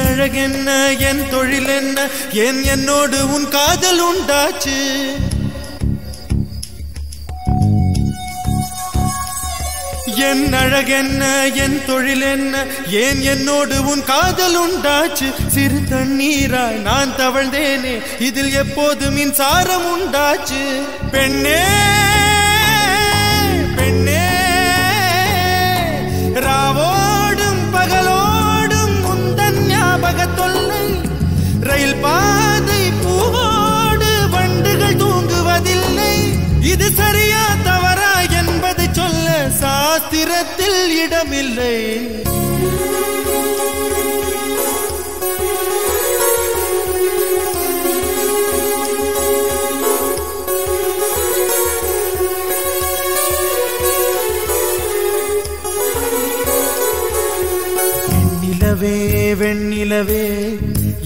அழகென்ன என் தொழில் என்ன ஏன் என்னோடு உன் காதல் உண்டாச்சு என் அழகென்ன என் தொழில் என்ன ஏன் என்னோடு உன் காதல் உண்டாச்சு சிறு தண்ணீராய் நான் தவழ்ந்தேனே இதில் எப்போது மின்சாரம் உண்டாச்சு பெண்ணே பெண்ணே ராவோடும் பகலோடும் முந்தன் ஞாபக தொல்லை ரயில் பாதை பூவோடு வண்டுகள் தூங்குவதில்லை இது சரியா தவறா என்பது சொல்ல சாஸ்திரத்தில் இடமில்லை வெண்ணிலவே வெண்ணிலவே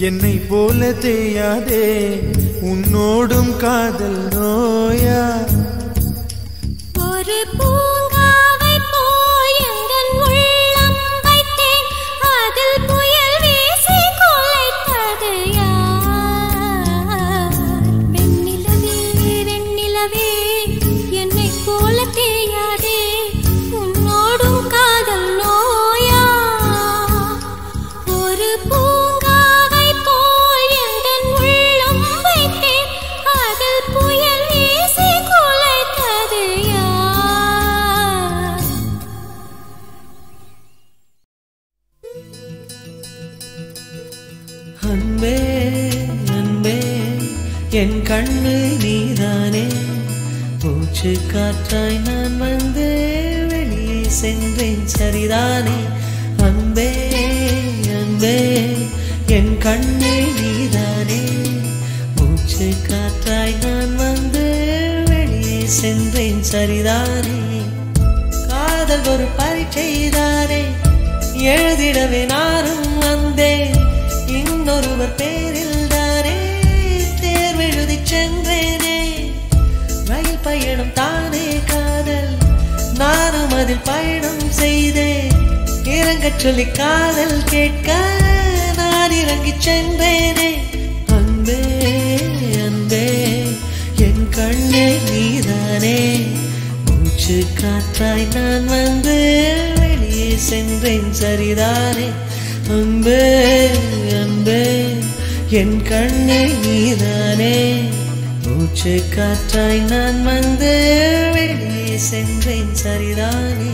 என்னை போல தேயாதே உன்னோடும் காதல் நோயா ஒரு பூங்காவை போல் எங்கள் உள்ளம் வைத்தேன் அதில் புயல் வீசி குலைத்தது யார் வெண்ணிலவே வெண்ணிலவே என்னை போல தேயாதே உன்னோடும் காதல் நோயா ஒரு பூங்காவை போல் எங்கள் உள்ளம் வைத்தேன் அதில் புயல் வீசி குலைத்தது யார் அன்பே அன்பே என் கண்ணு நீதானே மூச்சு காற்றாய் நான் வந்து வெளியே சென்றேன் சரிதானே அன்பே அன்பே என் கண்ணு நீதானே மூச்சு காற்றாய் நான் வந்து வெளியே சென்றேன் சரிதானே காதல் ஒரு பரீட்சைதானே எழுதிடவே நானும் வந்தேன் இன்னொருவர் பேரில் தானே தேர்வெழுதி சென்றேனே ரயில் பயணம் தானே காதல் நானும் அதில் பயணம் செய்தேன் இறங்கச் சொல்லி காதல் கேட்க நான் இறங்கி சென்றேனே அன்பே அன்பே என் கண்ணே நீதானே மூச்சு காற்றாய் நான் வந்து வெளியே சென்றேன் சரிதானே அன்பே அன்பே என் கண்ணே நீதானே மூச்சு காற்றாய் நான் வந்து வெளியே சென்றேன் சரிதானே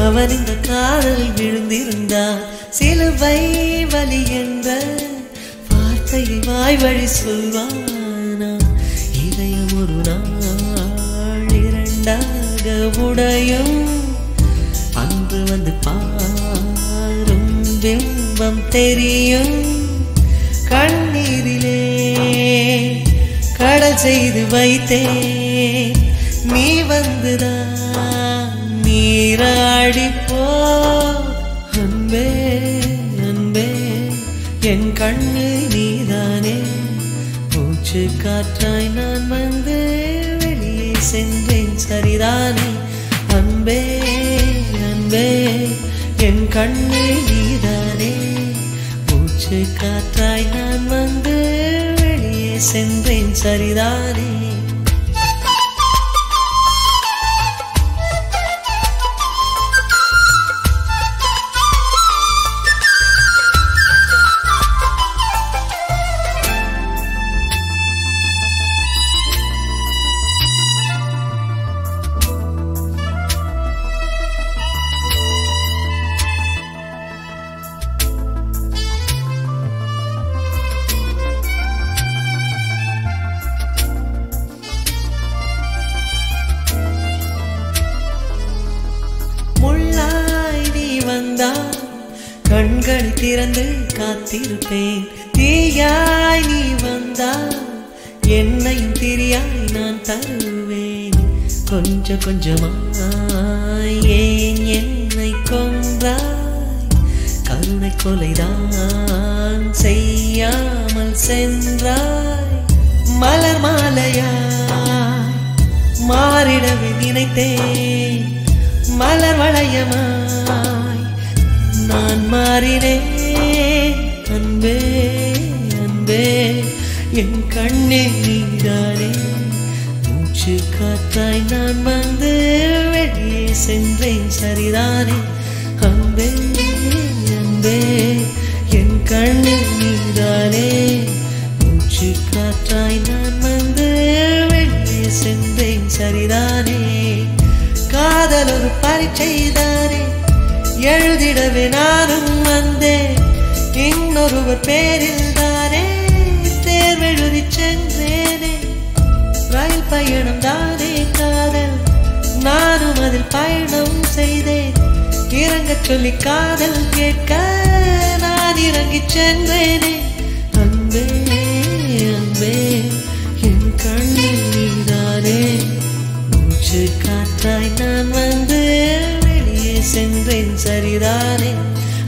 அவன் இந்த காதல் விழுந்திருந்தான் சிலுவை வலி என்ற வார்த்தையை வாய் வழி சொல்வானா இதயம் ஒரு நாள் இரண்டாக உடையும் அன்று வந்து பாரும் பிம்பம் தெரியும் கண்ணீரிலே கடல் செய்து வைத்தேன் நீ வந்துதான் நீராடி போ அன்பே அன்பே என் கண்ணு நீதானே மூச்சு காற்றாய் நான் வந்து வெளியே சென்றேன் சரிதானே அன்பே அன்பே என் கண்ணு நீதானே மூச்சு காற்றாய் நான் வந்து வெளியே சென்றேன் சரிதானே திறந்து காத்திருப்பேன். தீயாய் நீ வந்தால் என்னையும் திரியாய் நான் தருவேன். கொஞ்சம் கொஞ்சமாய் ஏன் என்னை கொன்றாய்? கருணை கொலைதான் செய்யாமல் சென்றாய். மலர் மாலையாய் மாறிடவே நினைத்தேன். மலர் வளையமாய் நான் மாறினேன். அன்பே அன்பே என் கண்ணே நீதானே. மூச்சு காற்றாய் நான் வந்து வெளியே சென்றேன் சரிதானே. அன்பே அன்பே என் கண்ணே நீதானே. மூச்சு காற்றாய் நான் வந்து வெளியே சென்றேன் சரிதானே. காதல் ஒரு பரீட்சைதானே, எழுதிடவே நானும் வந்தேன். இன்னொருவர் பேரில் தானே தேர்வெழுதி சென்றேனே. ரயில் பயணம் தானே காதல், நானும் அதில் பயணம் செய்தேன். இறங்கச் சொல்லி காதல் கேட்க நான் இறங்கிச் சென்றேனே. அன்பே அன்பே என் கண்ணில் நீதானே. மூச்சு காற்றாய் நான் வந்து வெளியே சென்றேன் சரிதானே.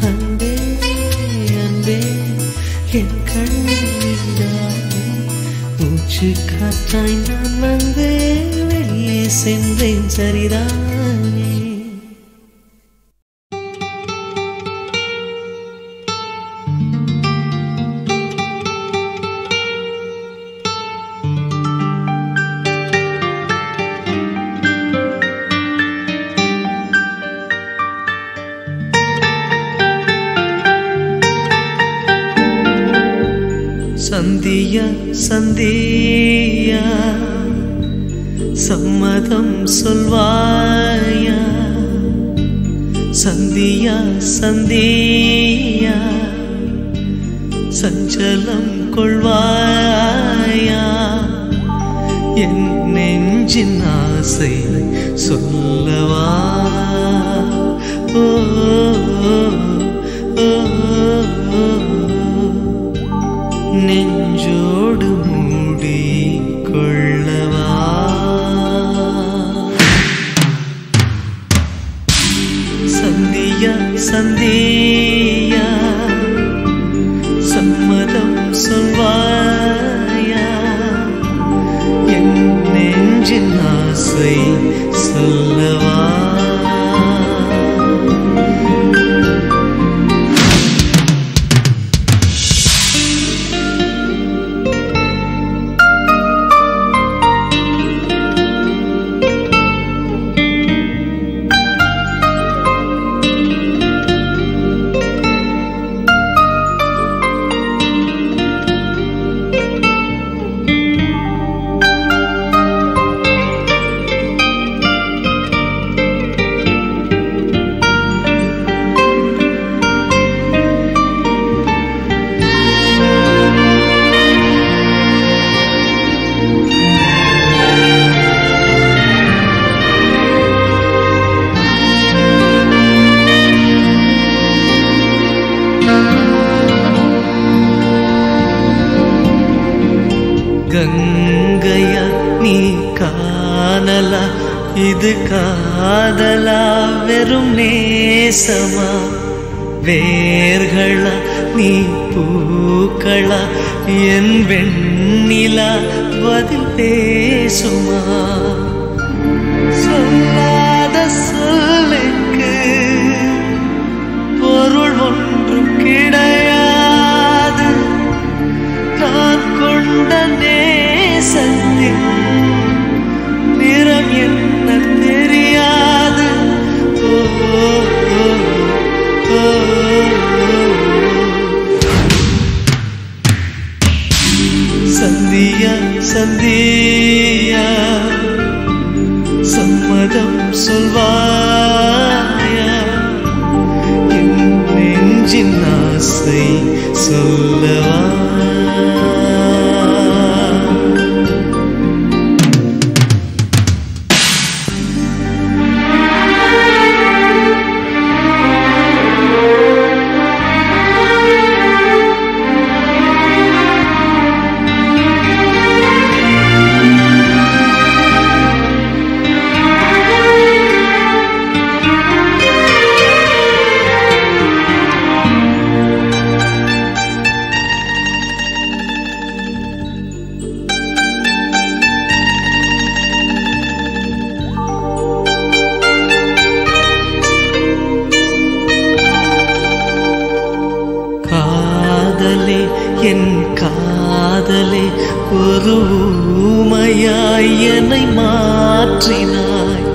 அன்பே அன்பே என் கண்ணில் நீதானே. மூச்சு காற்றாய் நான் வந்து வெளியே சென்றேன் சரிதானே. சந்தியா சந்தியா சம்மதம் சொல்வாயா? சந்தியா சந்தியா சஞ்சலம் கொள்வாயா? என் நெஞ்சின் ஆசை சொல்லவா? ஓ நெஞ்சோடு மூடி கொள்ளவா? சந்தியா சந்தியா சம்மதம் சொல்வாயா? என் நெஞ்சின் ஆசை சொல்லவா? கங்கையா நீ காணலா? இது காதலா வெறும் நேசமா? வேர்களா நீ பூக்களா? என் வெண்ணிலா பதில் பேசுமா? சொல்லாத சொல்லுக்கு பொருள் ஒன்றும் கிடையாது. நான் கொண்ட நேசத்தின் நிறம் என்ன தெரியாது. சந்தியா சந்தியா சம்மதம் சொல்வாயா? என் நெஞ்சின் ஆசை சொல்லவா? என்னை மாற்றினாய்.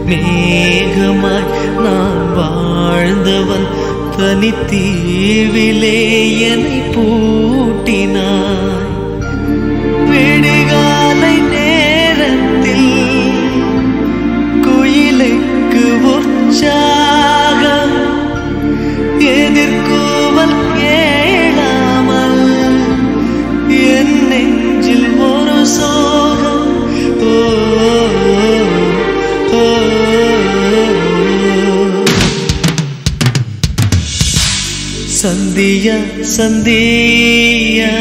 மேகமாய் நான் வாழ்ந்தவன் தனித்தீவிலே என்னை பூட்டினாய். விடிகாலை நேரத்தில் குயிலுக்கு உற்சாகம், எதிர்கூவல் கேளாமல் என் நெஞ்சில் ஒரு சோகம். ஓ ஓ சந்தியா சந்தியா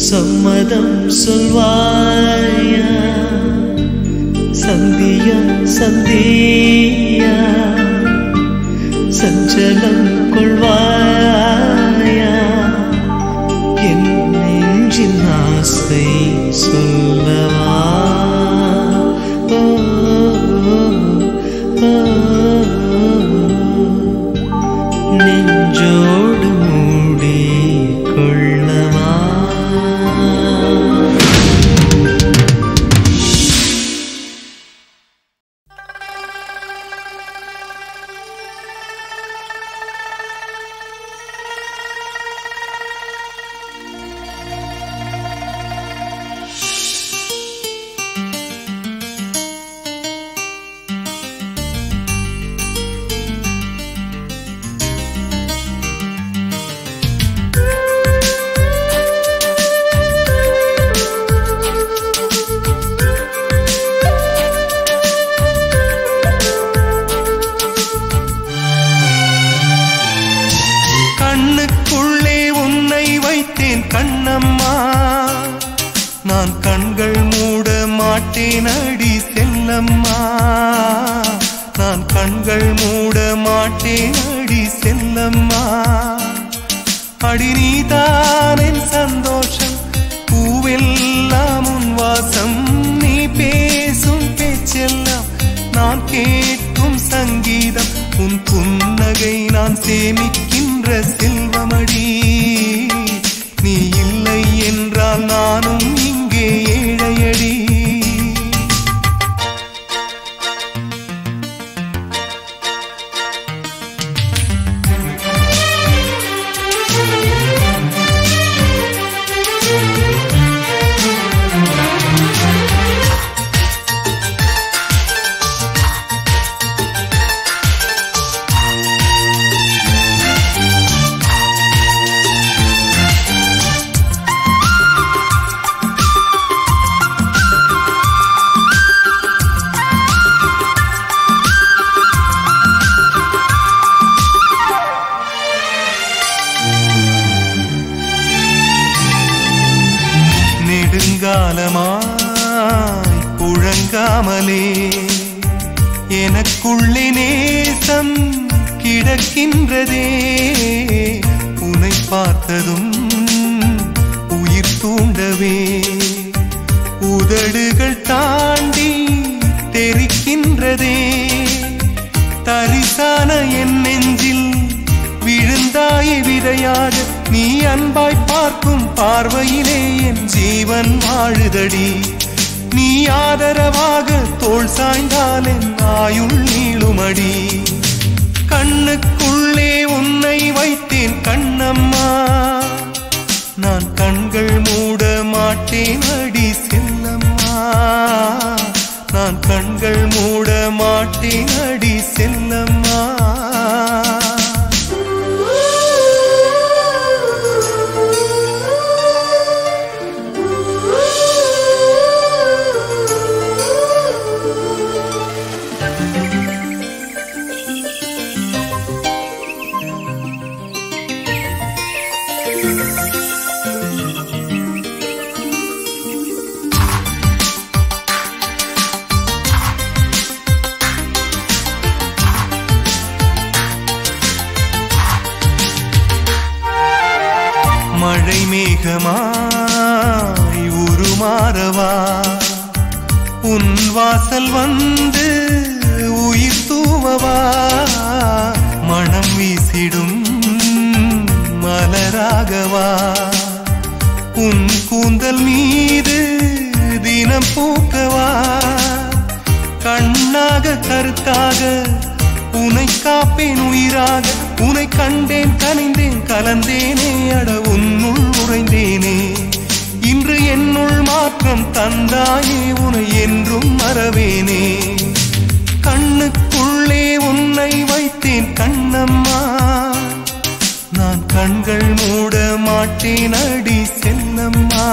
சம்மதம் சொல்வாயா. சந்தியா சந்தியா சஞ்சலம் கொள்வாயா. என் நெஞ்சின் ஆசை சொல்லவா. ஓ ஓ நெஞ்சோடு மூடி கொள்ளவா. கண்ணுக்குள்ளே உன்னை வைத்தேன் கண்ணம்மா, நான் கண்கள் மூட மாட்டேன் அடி செல்லம்மா. நான் கண்கள் மூட மாட்டேன் அடி செல்லம்மா. அடி நீதான் என் சந்தோஷம், பூவெல்லாம் உன் வாசம். நீ பேசும் பேச்செல்லாம் நான் கேட்கும் சங்கீதம். உன் புன்னகை நான் சேமிக்கின்ற செல்வமடி. நீ இல்லை என்றால் நானும் இங்கே ஏழையடி. நெடுங்காலமாய் புழங்காமலே எனக்குள்ளே நேசம் கிடக்கின்றதே. உன்னை பார்த்ததும் உயிர் தூண்டவே உதடுகள் தாண்டி தெரிக்கின்றதே. தரிசான என் நெஞ்சில் விழுந்தாய் விதையாக. நீ அன்பாய் பார்க்கும் பார்வையிலே என் ஜீவன் வாழுதடி. நீ ஆதரவாக தோள் சாய்ந்தால் என் ஆயுள் நீளுமடி. கண்ணுக்குள்ளே உன்னை வைத்தேன் கண்ணம்மா, நான் கண்கள் மூட மாட்டேன் அடி செல்லம்மா. நான் கண்கள் மூட மாட்டேன் அடி செல்லம்மா. மழை மேகமாய் உருமாறவா, உன் வாசல் வந்து உயிர் தூவவா. மனம் வீசிடும் மலராகவா, உன் கூந்தல் மீது தினம் பூக்கவா கண்ணாக கருத்தாக உனை காப்பேன் உயிராக உனை கண்டேன் கனிந்தேன் கலந்தேனே அட உன்னுள் உறைந்தேனே இன்று என்னுள் மாற்றம் தந்தாயே உனை என்றும் மறவேனே கண்ணுக்குள்ளே உன்னை வைத்தேன் கண்ணம்மா நான் கண்கள் மூட மாட்டேன் அடி செல்லம்மா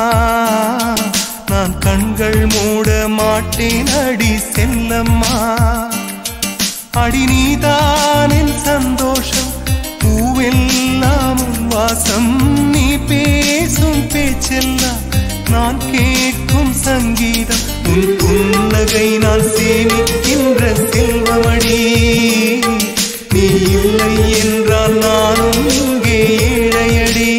நான் கண்கள் மூட மாட்டேன் அடி செல்லம்மா அடி நீதான் என் சந்தோஷம் பூவெல்லாம் வாசம் நீ பேசும் பேச்செல்லாம் நான் கேட்கும் சங்கீதம் உன் புன்னகை நான் சேமிக்கின்ற செல்வமடி நீ இல்லை என்றால் நானும் இங்கே ஏழையடி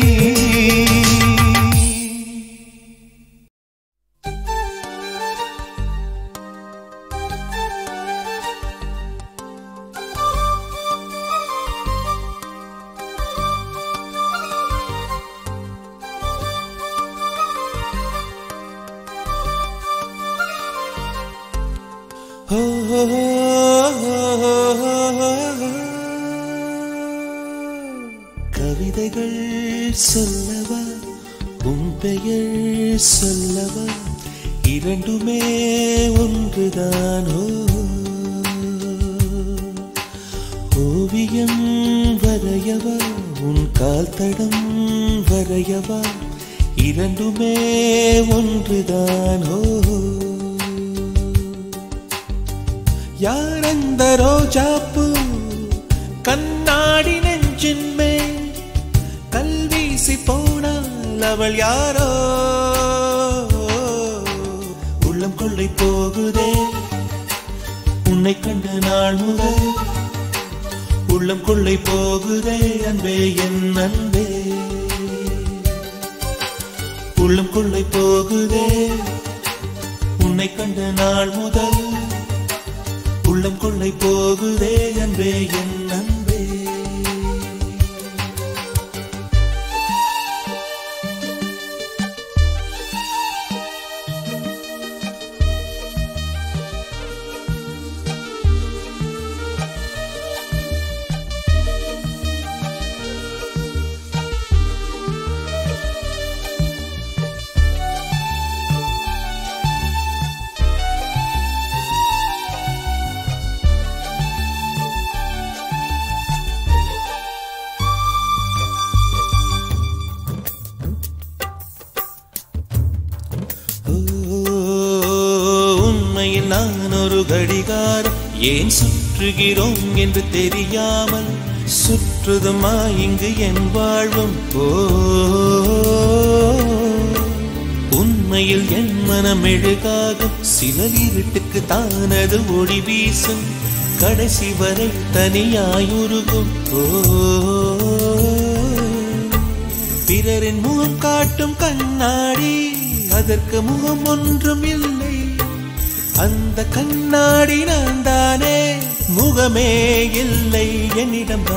கவிதைகள் சொல்லவா உன் பெயர் சொல்லவா இரண்டுமே ஒன்றுதானோ ஓவியம் வரையவா உன் கால் தடம் வரையவா இரண்டுமே ஒன்றுதானோ யார் அந்த ரோஜாப்பூ கண்ணாடி நெஞ்சின் மேல் கல்வீசி போனால் அவள் யாரோ உள்ளம் கொள்ளை போகுதே உன்னை கண்ட நாள் முதல் உள்ளம் கொள்ளை போகுதே அன்பே என் அன்பே உள்ளம் கொள்ளை போகுதே உன்னை கண்ட நாள் முதல் உள்ளம் கொள்ளை போகுதே அன்பே என் அன்பே நான் ஒரு கடிகாரம் ஏன் சுற்றுகிறோம் என்று தெரியாமல் சுற்றுதுமா இங்கு என் வாழ்வும் உண்மையில் என் மனம் எழுகாகும் சில இருட்டுக்கு தானது ஒளி வீசும் கடைசி வரை தனியாயுருகும் பிறரின் முகம் காட்டும் கண்ணாடி அதற்கு முகம் ஒன்றும் இல்லை அந்த கண்ணாடி நான் தானே முகமே இல்லை என்னிடம்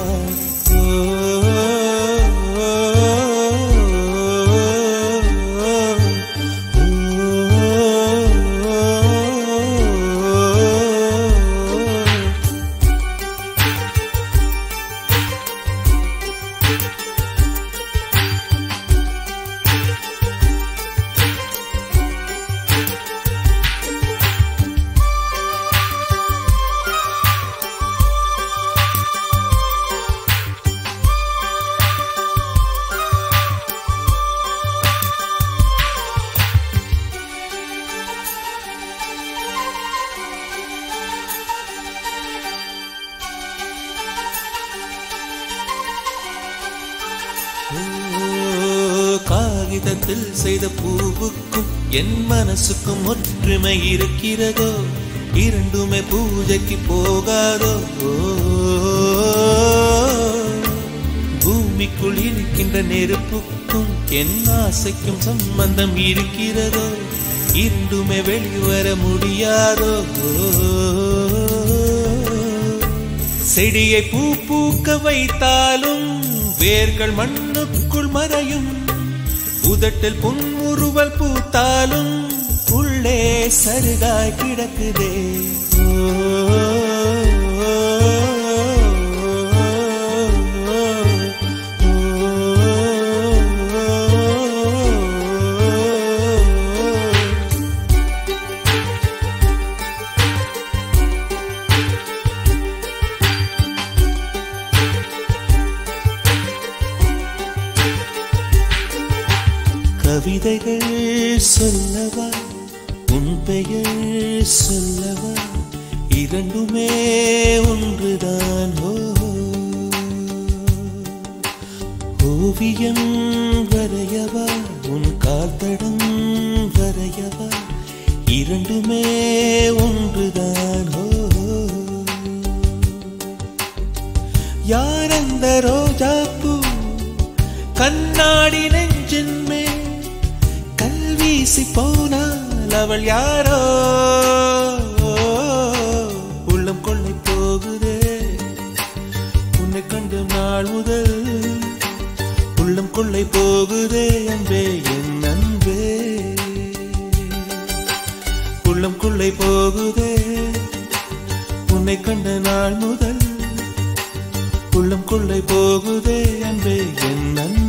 காகிதத்தில் செய்த பூவுக்கும் என் மனசுக்கும் ஒற்றுமை இருக்கிறதோ இரண்டுமே பூஜைக்கு போகாதோ பூமிக்குள் இருக்கின்ற நெருப்புக்கும் என் ஆசைக்கும் சம்பந்தம் இருக்கிறதோ இரண்டுமே வெளிவர முடியாதோ செடியை பூ பூக்க வைத்தாலும் வேர்கள் மண்ணுக்குள் மறையும் உதட்டில் புன்முறுவல் பூத்தாலும் உள்ள உள்ளே சருகாய் கிடக்குதே. கவிதைகள் சொல்லவா உன் பெயர் சொல்லவா இரண்டுமே ஒன்றுதான். ஓவியம் வரையவா உன் கால்தடம் வரையவா இரண்டுமே ஒன்றுதான். யார் அந்த ரோஜாப்பூ கண்ணாடி நெஞ்சின் மேல் வீசி போனால் அவள் யாரோ? உள்ளம் கொள்ளை போகுதே உன்னை கண்டு நாள் முதல். உள்ளம் கொள்ளை போகுதே அன்பே என் அன்பே. உள்ளம் கொள்ளை போகுதே உன்னை கண்ட நாள் முதல். உள்ளம் கொள்ளை போகுதே அன்பே என் அன்பே.